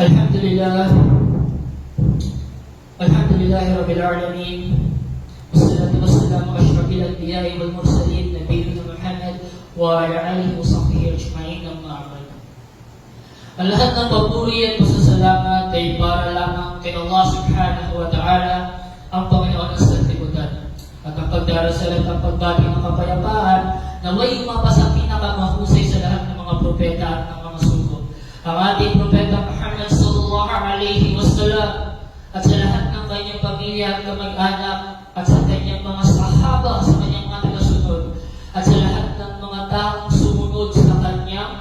Alhamdulillah, Alhamdulillah Rabbil Alamin. Wassalatu wassalamu asyrafil anbiya'i wal mursalin Nabiyyina Muhammad wa ala alihi wa sahbihi ajma'in, amma ba'd. Ang lahat ng papuri at pasasalamat ay para lamang kay Allah subhanahu wa ta'ala, ang Panginoon ng sanlibutan. At ang pagdarasal at ang pagbati ng kapayapaan naway umapa sa pinakamahusay sa lahat ng mga propeta at ng mga sugo, ang ating propeta Muhammad sallallahu alaihi wasallam, at sa lahat ng kanyang pamilya at kamag-anak, at sa kanyang mga sahaba, sa kanyang mga tagasunod, at sa lahat ng mga taong sumunod sa kanyang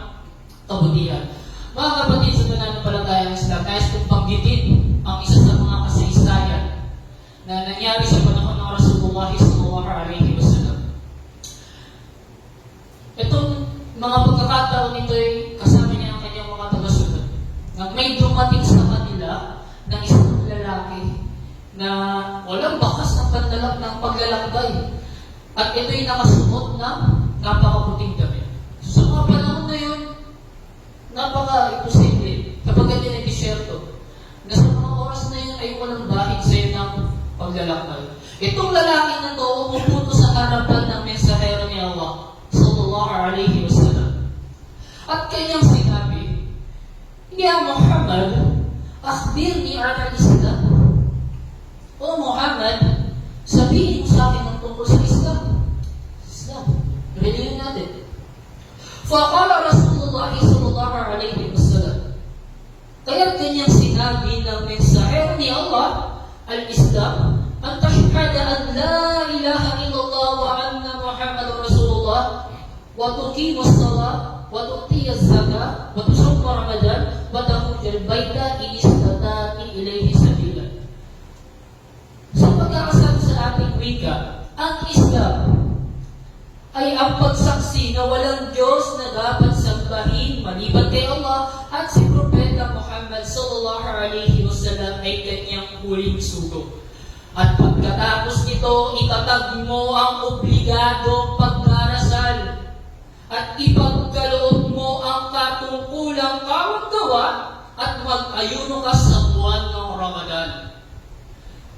kabutihan. Mga kapatid, sa pananampalatayang Islam, nais kong banggitin ang isa sa mga kasaysayan na nangyari sa panahon ng Rasulullah sallallahu alaihi wasallam. Itong mga pagkakataon nito ay kasama niya ang kanyang mga tagasunod. Nang may dumating sa kanila ng isang lalaki na walang bakas ng panlalak ng paglalakbay. At ito'y nakasuot ng napakaputing damit. So, sa mga panahon na yun, napaka-imposible kapag ganyan ay disyerto, na sa mga oras na yun ay walang bahid sa'yo ng paglalakbay. Itong lalaki na to umupunto sa harapan ng mensahero ni Allah sallallahu alaihi wasallam. At kanyang sinabi, "Ya Muhammad, akhbirni an al-Islam." O Muhammad, sabihin mo sa akin ang tungkol sa Islam. Islam. Reliyon natin. Faqala Rasulullah sallallahu alaihi wasallam. Kaya kanyang sinabi ng mensahero ni Allah, al-Islam, an tashhada an la ilaha illallah wa anna Muhammadar Rasulullah, wa tuqimu as-salat, wa tu'ti az-zakah, wa tusum Ramadan, wa tahujjal baita in istata'ta ilayhi sabila. Sa pagkakasabi sa ating wika, ang Islam ay ang pagsaksi na walang Diyos na dapat sambahin maliban kay Allah, at si Propeta Muhammad sallallahu alaihi wasallam ay kanyang huling sugo. At pagkatapos nito, itatag mo ang obligadong pagdarasal at ipagkaloob mo ang katungkulang kawag-gawa at mag-ayuno ka sa buwan ng Ramadan.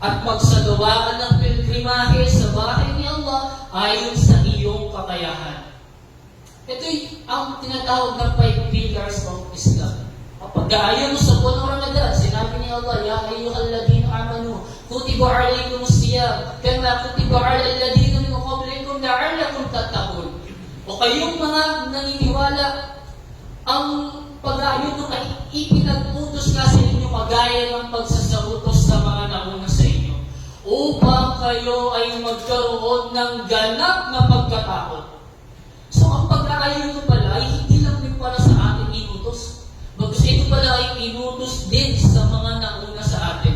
At magsagawa ka ng pilgrimahe sa bahay ni Allah ayon sa iyong kakayahan. Ito'y ang tinatawag na 5 pillars of Islam. Kapag ayon mo sa buwan ng Ramadan, sinabi ni Allah, "Ya ayyuhalladhina amanu, kutiba alaykumus siyam, kama kutiba alal ladhina min qablikum la'allakum tattaqun." O kayong mga naniniwala, ang pag-aayuno ay ipinag-utos nga sa inyo kagaya ng pagsasautos sa mga nauna sa inyo, upang kayo ay magkaroon ng ganap na pagkatakot. So, ang pag-aayuno pala ay hindi lang din para sa atin inutos. Bagkus ito pala ay inutos din sa mga nauna sa atin.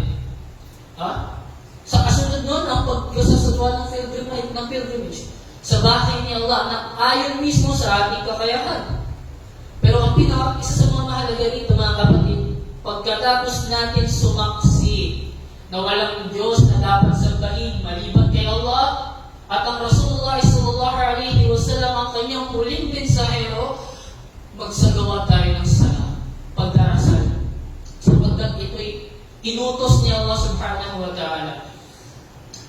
Sa kasunod nun, ang pagkasasagawa ng pilgrimage sa bahay ni Allah na ayon mismo sa ating kakayahan. Pero ang isa sa mga mahalaga rito, mga kapatid, pagkatapos natin sumaksi na walang Diyos na dapat sambahin maliban kay Allah, at ang Rasulullah sallallahu alaihi wasallam ang kanyang huling mensahero, magsagawa tayo ng sala, pagdarasal. Sapagkat ito'y inutos ni Allah subhanahu wa ta'ala.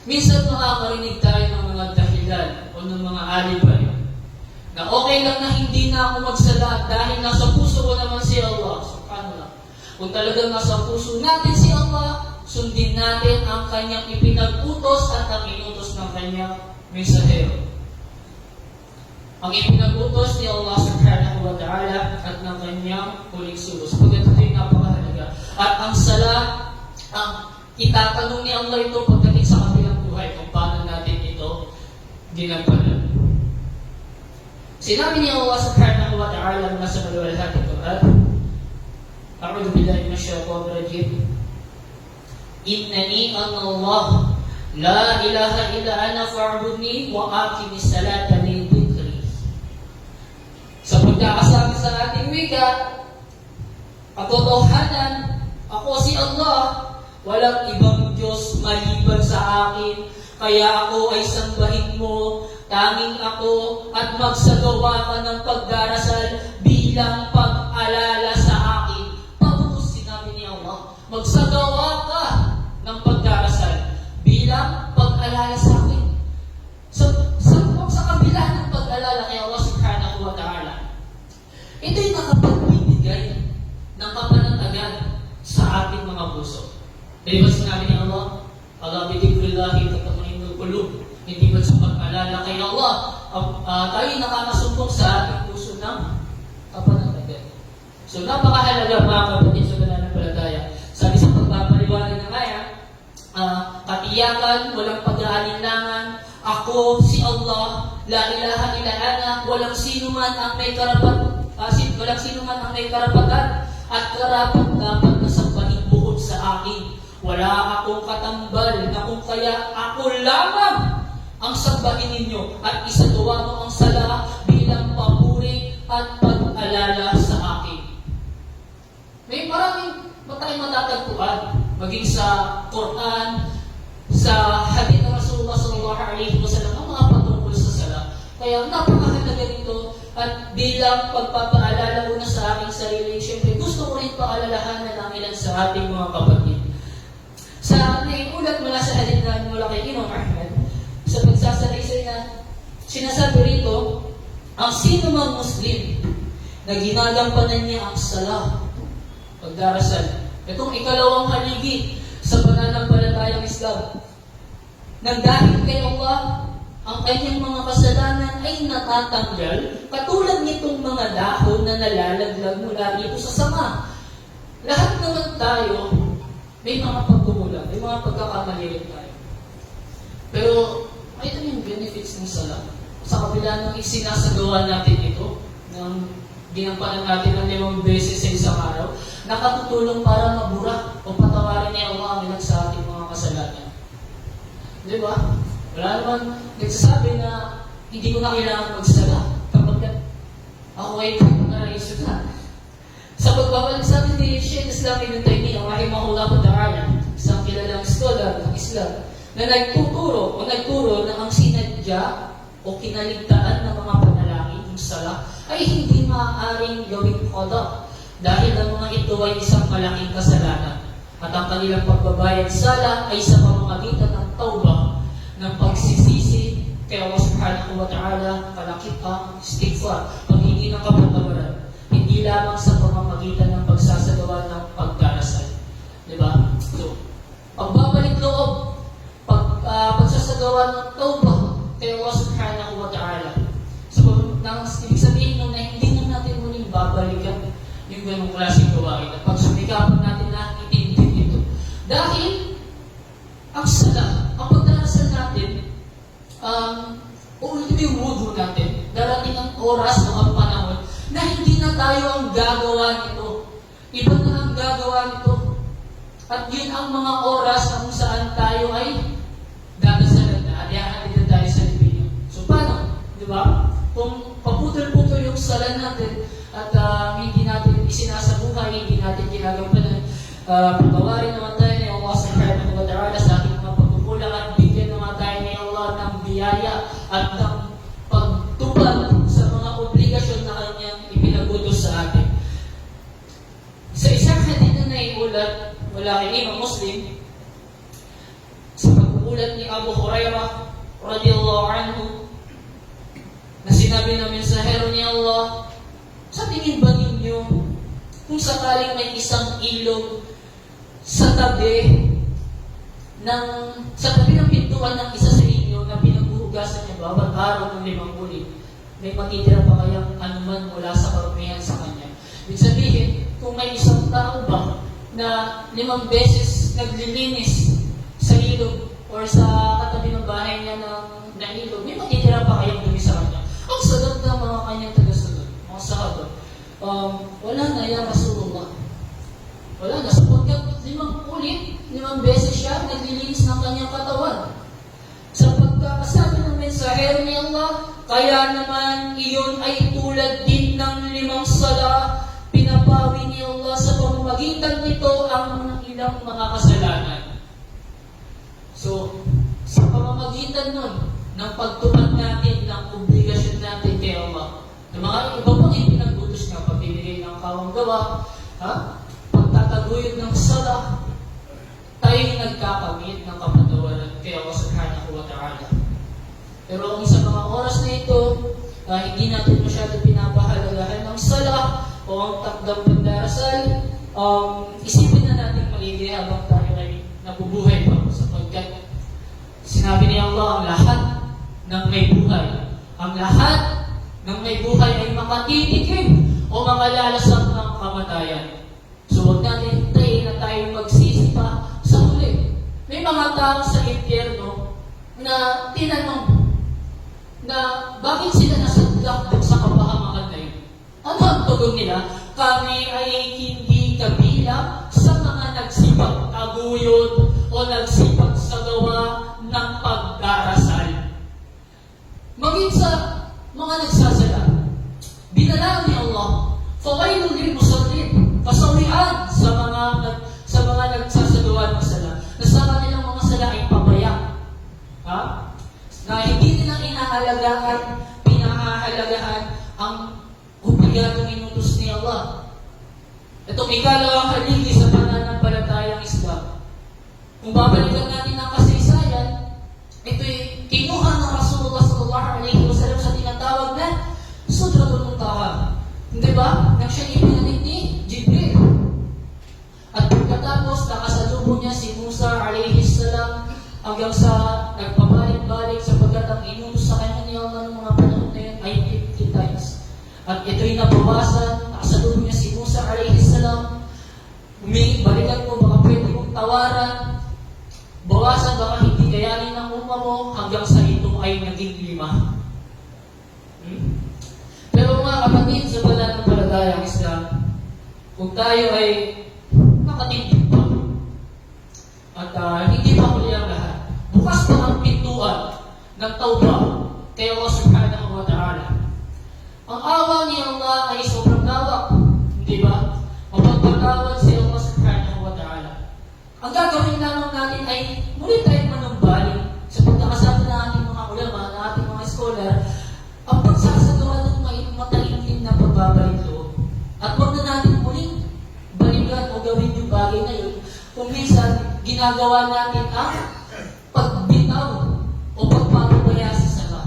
Minsan makakarinig tayo ng mga dahilan o ng mga alibay na okay lang na hindi na ako magsala dahil nasa puso ko naman si Allah. Subhanallah. Kung talagang nasa puso natin si Allah, sundin natin ang kanyang ipinag-utos at ang inutos ng kanyang mensahero. Ang ipinag-utos ni Allah subhanahu wa ta'ala at ng kanyang huling sugo. Sapagkat ito'y napakahalaga. At ang sala, ang itatanong ni Allah ito pagdating sa kabilang buhay kung paano natin ito ginampalan. Sinabi ni Allah subhanahu wa ta'ala mula sa maluwalhati Quran, "A'udhu billahi minash shaitanir rajim. Innani ana Allah, la ilaha illa ana fa'budni wa aqimis salata li dhikri." Sa pagkakasabi sa ating wika, katotohanan, ako si Allah, walang ibang Diyos maliban sa akin, kaya ako ay sambahin mo, tanging ako, at magsagawa ka ng pagdarasal bilang pag-alala sa akin. Tapos sinabi magsagawa ka ng pagdarasal bilang pag-alala sa akin. Sa kabila ng pag-alala kay Allah subhanahu wa ta'ala, ito'y nakapagbibigay ng kapanatagan sa ating mga puso. Di ba sinabi ni Allah, ala bidikrillahi tatma'innul qulub. Hindi ba sa pag-alala kay Allah, tayo nakakasumpong sa ating puso ng kapanatagan. So, napakahalaga mga kapatid sa pananampalataya. Sabi sa pagpapaliwanag ng ayat, katiyakan, walang pag-aalinlangan, ako si Allah, la ilaha illa ana, walang sino man ang may karapatan, at karapat dapat na sambahin bukod sa akin. Wala akong katambal na kung kaya ako lamang ang sambahin ninyo at isagawa mo ang sala bilang papuri at pag-alala sa akin. May maraming tayong matatagpuan, maging sa Quran, sa hadith ng Rasulullah sallallahu alaihi wasallam, ang mga patungkol sa sala. Kaya napakahalaga nito at bilang pagpapaalala muna sa aking sarili, siyempre gusto ko rin paalalahanan ng ilan sa ating mga kapatid. Sa naiulat mula sa hadith na mula kay Imam Ahmad, sa pagsasalaysay na sinasabi rito, ang sino mang Muslim na ginagampanan niya ang sala, pagdarasal, itong ikalawang haligi sa pananampalatayang Islam, nang dahil kay Allah, ang kanyang mga kasalanan ay natatanggal, katulad nitong mga dahon na nalalaglag mula dito sa sanga. Lahat naman tayo, may mga pagkumulang, may mga pagkakamali rin tayo. Pero, ito yung benefits ng sala. Sa kabila ng isinasagawa natin ito, ng ginampanan natin ng 5 beses sa isang araw, nakatutulong para mabura o patawarin niya Allah ang ilang sa ating mga kasalanan. Di ba? Wala naman nagsasabi na hindi ko na kailangan magsala kapag ako ay naraisip na. Sa pagbabalik sa atin ni Shaykh Islam Ibn Taymiyyah, rahimahullah ta'ala, isang kilalang scholar ng Islam, na nagturo na ang sinadya o kinaligtaan ng mga panalangin, yung sala, ay hindi maaaring gawing qada dahil ang mga ito ay isang malaking kasalanan. At ang kanilang pagbabayad sala ay sa pamamagitan ng tawbah, ng pagsisisi kay Allah subhanahu wa ta'ala, kalakip ang istighfar, paghingi ng kapatawaran, hindi lamang sa pamamagitan ng pagsasagawa ng pagdarasal. Diba? So, pagbabalik loob, pagsasagawa ng tawbah kay Allah subhanahu wa ta'ala. So, ibig sabihin nung na hindi na natin muling babalikan yung ganong klaseng gawain at pagsumikapan natin na itindin ito. Dahil, ang sala, ang pagdarasal natin, ulit yung wudu natin, darating ang oras o ang panahon na hindi na tayo ang gagawa nito. Iba na ang gagawa nito. At yun ang mga oras na kung saan tayo ay dadasalan na, adiyahan din tayo sa libinyo. So, paano? Di ba? Kung paputol-putol yung sala natin at hindi natin isinasabuhay, hindi natin ginagampanan, patawarin naman tayo ni Allah subhanahu wa ta'ala sa ating mga pagkukulang at bigyan naman tayo ni Allah ng biyaya at ng pagtupad sa mga obligasyon na kanyang ipinagutos sa atin. Sa isang hadith na naiulat mula kay Imam Muslim, sa pagkukulat ni Abu Hurairah radiyallahu anhu, na sinabi ng mensahero ni Allah, sa tingin ba ninyo kung sakaling may isang ilog sa tabi ng pintuan ng isa sa inyo na pinaghuhugasan niya bawat araw ng 5 ulit, may matitira pa kayang anuman mula sa karamihan sa kanya? Ibig sabihin, kung may isang tao ba na 5 beses naglilinis sa ilog or sa katabi ng bahay niya na ilog, may matitira pa kayang dumi sa kanya? Ang sagot ng mga kanyang tagasunod, mga sahabat, wala na ya Rasulullah. Wala na. Sapagkat 5 beses siya naglilinis ng kanyang katawan. Sa pagkakasabi ng mensahero ni Allah, kaya naman iyon ay tulad din ng 5 sala, pinapawi ni Allah sa pamamagitan nito ang ilang mga kasalanan. So, sa pamamagitan nun, ng pagtupad natin, ng obligasyon natin kay Allah, ng mga iba pang ipinagbutos niya, pagbibigay ng kawang gawa, pagtatag taguyod ng sala, tayo'y nagkakamit ng kapatawaran kay Allah subhanahu wa ta'ala. Pero kung sa mga oras na ito, hindi natin masyado pinapahalagahan ng sala o ang takdang pagdarasal, isipin na natin maigi habang tayo ay nabubuhay pa sapagkat sinabi ni Allah ang lahat ng may buhay. Ang lahat ng may buhay ay makatitikim o makalalasap ng kamatayan. So huwag natin hintayin na tayo magsisi pa sa huli. May mga tao sa impyerno na tinanong na bakit sila nasadlak sa kapahamakan na yun. Ano ang tugon nila? Kami ay hindi kabilang sa mga nagsipag taguyod o nagsipag sa gawa ng pagdarasal. Maging sa mga nagsasala, binalaan ni Allah, fawailun lil musallin, kasawian sa mga nagsasagawa ng sala, na sa kanilang mga sala ay pabaya. Na hindi nilang inahalagahan, pinahahalagahan ang obligadong inutos ni Allah. Itong ikalawang haligi sa pananampalatayang Islam. Kung babalikan natin ang kasaysayan, ito'y kinuha ng Rasulullah sallallahu alaihi wasallam sa tinatawag na Sudratul Muntaha. Hindi ba? Nang siya ipinalit ni Jibril. At pagkatapos, nakasalubong niya si Musa alaihi salam hanggang sa nagpabalik-balik sapagkat ang inutos sa kanya ni Allah ng mga panahon na yun ay 50 times. At ito'y nabawasan, nakasalubong niya si Musa alaihi salam. Balikan mo, baka pwede mong tawaran. Bawasan, baka hindi kayanin ng umma mo hanggang sa ito ay naging 5. Pero mga kapatid, sa pananampalatayang Islam, kung tayo ay nakatipid pa at hindi pa huli ang lahat, bukas pa ang pintuan ng tawbah kay Allah subhanahu wa ta'ala. Ang awa ni Allah ay sobrang lawak, hindi ba? Mapagpatawad si Allah subhanahu wa ta'ala. Ang gagawin lamang natin ay muli tayong manumbalik sa pagkakasabi ng ating mga ulama, ng ating mga scholar, ang pagsasagawa ng matalimlim na pagbabalik loob. At huwag na natin muling balikan o gawin yung bagay na yun kung minsan ginagawa natin ang pagbitaw o pagpapabaya sa sala.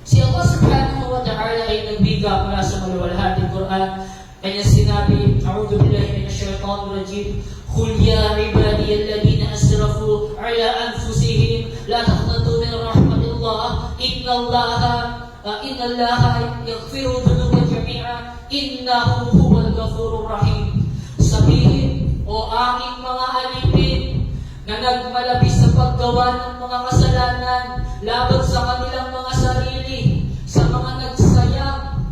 Si Allah subhanahu wa ta'ala ay nagbiga mula sa maluwalhating Quran. Kanya sinabi, A'udhu billahi minash shaitanir rajim, Qul ya ibadiyalladhina asrafu ala anfusihim la taqnatu min rahmatillah inna Allaha yaghfiru dhunuba jami'a innahu huwal ghafurur rahim. Sabihin, o aking mga alipin na nagmalabis sa paggawa ng mga kasalanan laban sa kanilang mga sarili, sa mga nagsayang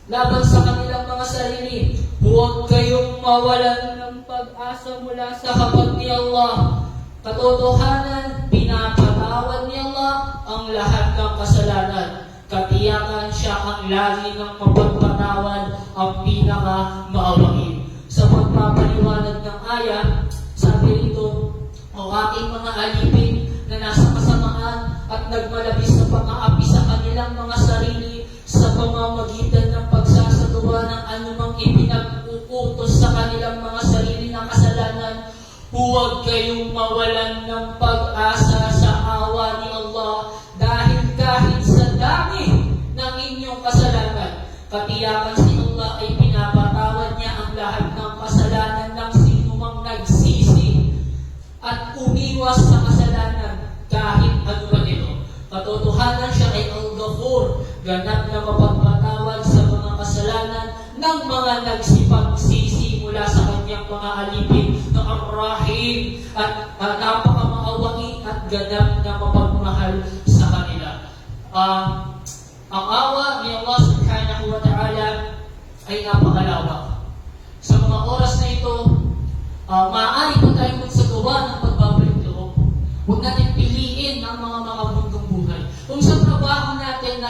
laban sa kanilang mga sarili, huwag kayong mawalan ng pag-asa mula sa hapag ni Allah. Katotohanan, pinapatawad ni Allah ang lahat ng kasalanan. Katiyakan siya ang lagi ng mapagpatawad, ang pinaka-maawain. Sa pagpapaliwanag ng ayat, sabi rito, o aking mga alipin na nasa kasamaan at nagmalabis na pang-aapi sa kanilang mga sarili sa pamamagitan ng pagsasagawa ng anumang ipinag-uutos sa kanilang mga sarili na kasalanan, huwag kayong mawalan ng pag-asa sa awa ni Allah dahil kahit sa dami ng inyong kasalanan, katiyakan si Allah ay pinapatawad niya ang lahat ng kasalanan ng sinumang nagsisi at umiwas sa kasalanan kahit ano man ito. Katotohanan siya ay Al-Ghafur, ganap na mapagpatawad sa mga kasalanan ng mga nagsipagsisi mula sa kanyang mga alipin na Ar-Rahim at napakamaawain at ganap na mapagmahal sa kanila. Ang awa ni Allah subhanahu wa ta'ala ay napakalawak. Sa mga oras na ito, maaari po tayong magsagawa ng pagbabalik loob. Huwag natin piliin ang mga makabundong buhay. Kung sa trabaho natin,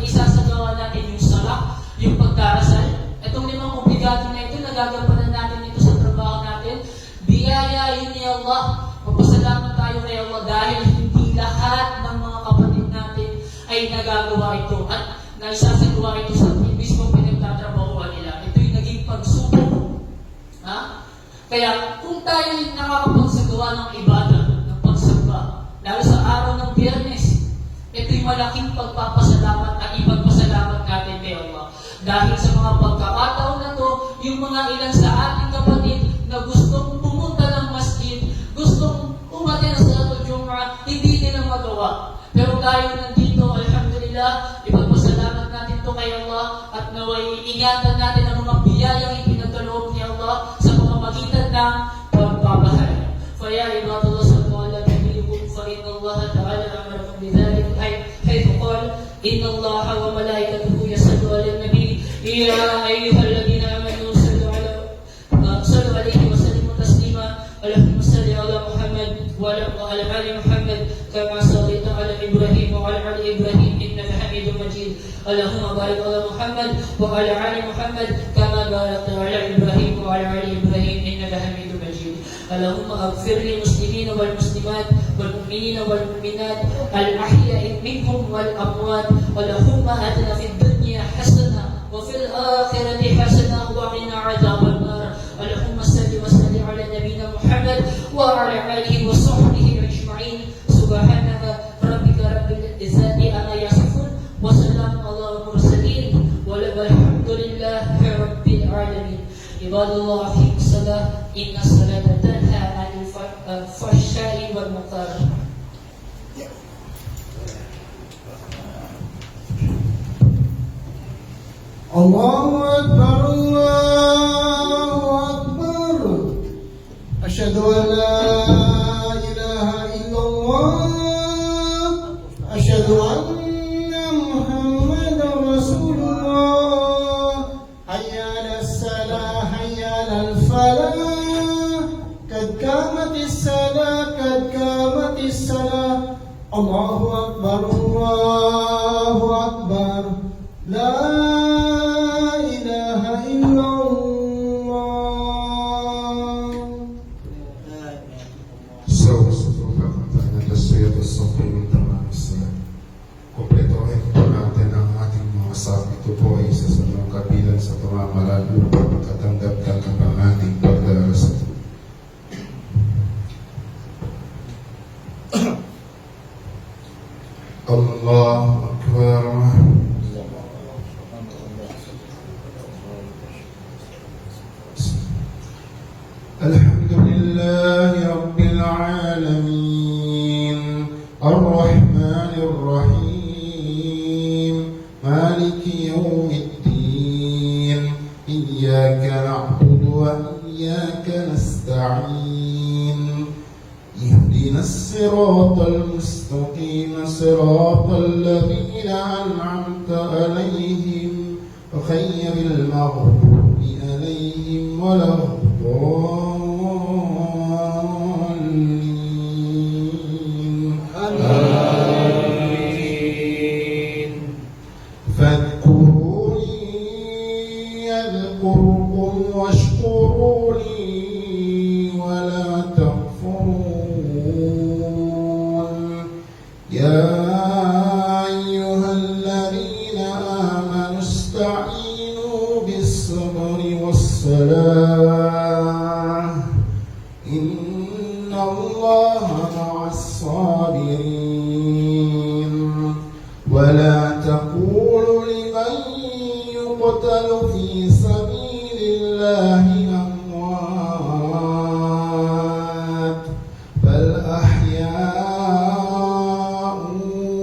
isasagawa natin yung sala, yung pagdarasal, itong 5 obligado na ito, nagagampanan natin ito sa trabaho natin, biyaya yun ni Allah. Magpasalamat tayo kay Allah dahil hindi lahat ng mga kapatid natin ay nagagawa ito at naisasagawa ito sa mismo pinagtatrabahuan nila. Ito'y naging pagsubok Kaya kung tayo nakakapagsagawa ng ibadah, ng pagsamba, lalo sa araw ng Biyernes, ito'y malaking pagpapasalamat at ipagpasalamat natin kay Allah. Dahil sa mga pagkakataon na to, yung mga ilan sa ating kapatid na gustong pumunta ng masjid, gustong umaten sa Salatul Jumu'ah, hindi nila magawa. Pero tayo nandito, alhamdulillah, ipagpasalamat natin to kay Allah at naway ingatan natin ang mga biyayang ipinagkaloob ni Allah sa pamamagitan ng pagpapahal. Faya ibadallah sallallahu ala nabiyikum fa inna Allah ta'ala amarakum bidhalik حيث قال إن الله وملائكته يصلون على النبي يا أيها الذين آمنوا صلوا عليه وسلموا تسليما اللهم صل على محمد وعلى آل محمد كما صليت على إبراهيم وعلى آل إبراهيم إنك حميد مجيد اللهم بارك على محمد وعلى آل محمد كما باركت على إبراهيم وعلى آل إبراهيم إنك حميد مجيد اللهم اغفر للمسلمين والمسلمات والمؤمنين والمؤمنات الأحياء منهم والأموات اللهم آتنا في الدنيا حسنة وفي الآخرة حسنة وقنا عذاب النار اللهم صل وسلم على نبينا محمد وعلى آله وصحبه أجمعين سبحان ربك رب العزة عما يصفون وسلام على المرسلين والحمد لله رب العالمين عباد الله في الصلاة إن الصلاة تنهى عن الفحشاء والمنكر. Allahu Akbar, Allahu Akbar. Asyhadu an la ilaha illallah. Asyhadu anna Muhammadar Rasulullah. Hayya 'alas salah, hayya 'alal falah. Qad qamatis salah, qad qamatis salah. Allahu Akbar, Allahu Akbar. La ilaha illallah. Taswiyat as-safi min tamam as-salat. Kompletohin po natin ang ating mga saf. Ito po ay isa sa mga kabilang sa pamamaraan upang makatanggap ka ng ating pagdarasal. Allahu Akbar. Alhamdulillahi Rabbil Alamin Ar-Rahmanir Rahim Maliki Yawmiddin Iyyaka na'budu wa iyyaka nasta'in Ihdinas siratal mustaqim siratal ladzina an'amta 'alaihim ghairil maghdubi 'alaihim waladdallin. فاذكروني أذكركم واشكروا لي ولا تكفرون يا أيها الذين آمنوا استعينوا بالصبر والصلاة إن الله مع الصابرين ولا تقولوا لمن يقتل في سبيل الله أموات بل أحياء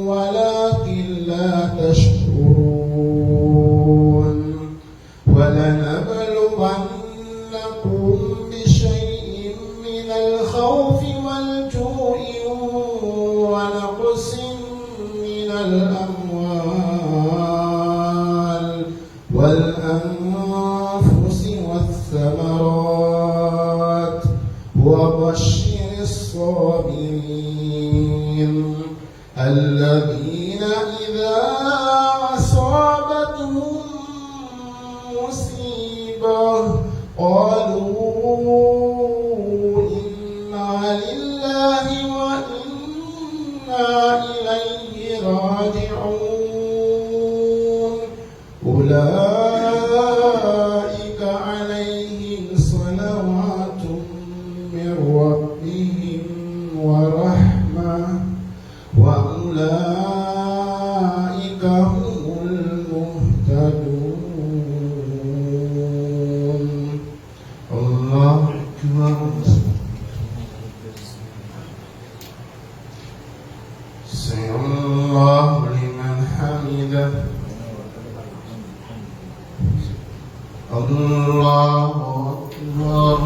ولكن لا تشكرون ولنبلونكم بشيء من الخوف والجوع ونقص من الأموال والأنفس والثمرات وبشر الصابرين الذين إذا أصابتهم مصيبة قالوا إنا لله وإنا إليه راجعون أولئك عليهم صلوات الله أكبر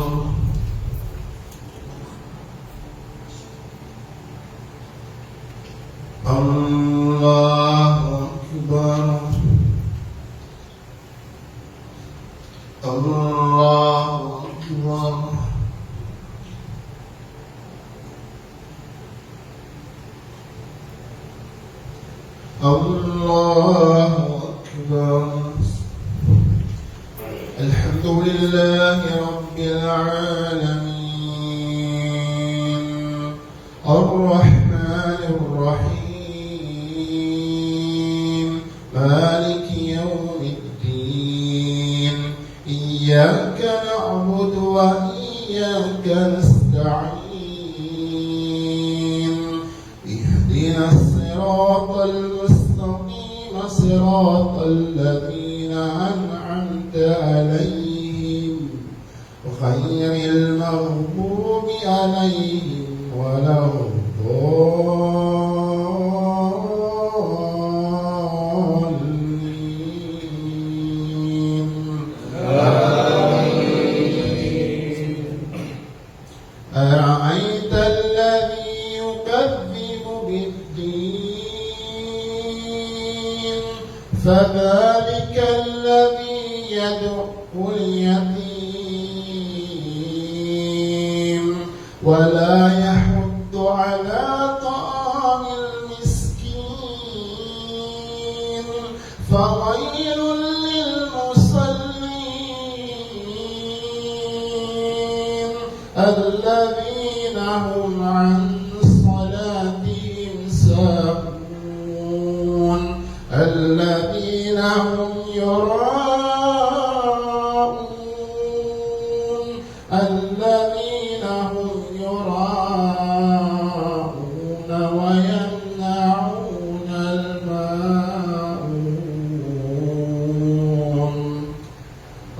الله أكبر الله أكبر الله أكبر الحمد لله رب العالمين الرحمن الرحيم مالك يوم الدين إياك نعبد وإياك نستعين اهدنا الصراط المستقيم صراط الذين أنعمت عليهم غير المغضوب عليهم ولا الضالين أرأيت الذي يكذب بالدين فذلك الذي يدعو اليتيم ولا يحض على طعام المسكين فويل للمصلين الذين هم عن صلاتهم ساهون الذين هم يراءون الذين هم يراءون ويمنعون الماعون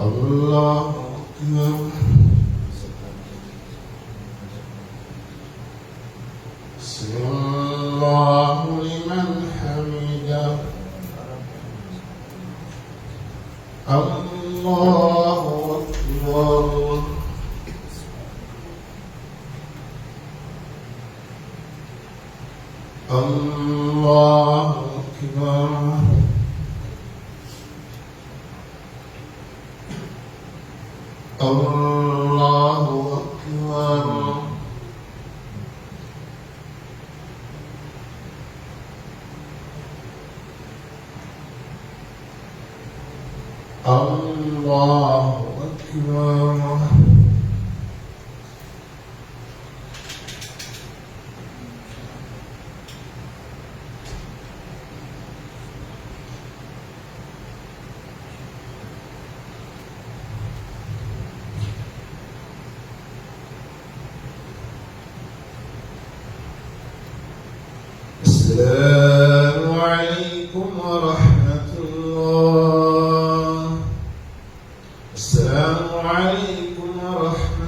الله أكبر سمع الله لمن حمده الله أكبر الله أكبر الله أكبر الله أكبر السلام عليكم ورحمة الله السلام عليكم ورحمة